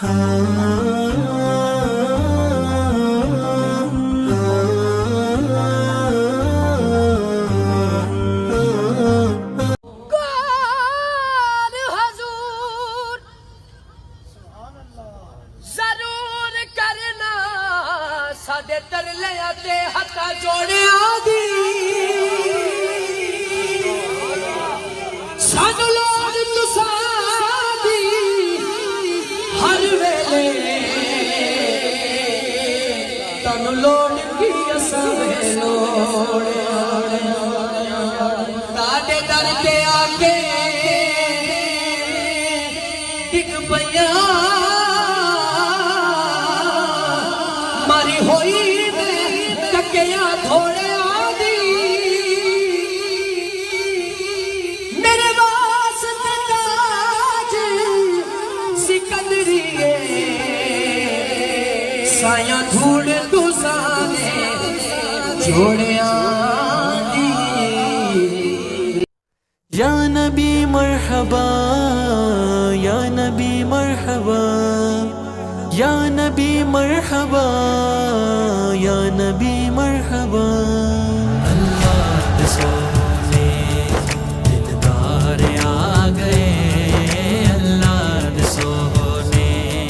حضور ضرور کرنا سادے ترلیاں تے ہتھ جوڑیاں دی سانو لوڑ تساں دی ہر ویلے تانو لوڑ کی اساں لوڑ تاڈے در تے آ کے ڈگ پیاں ماری ہوئی میں ککیاں تھوڑیاں دی میرے واسطے تاج سکندریے سایاں دھوڑ تساں نے جوڑیاں دی یا نبی مرحبا یا نبی مرحبا یا نبی مرحبا یا نبی مرحبا اللہ کے سونے دلدار آ گئے اللہ کے سونے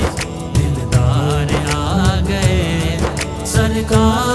دلدار آ گئے سرکار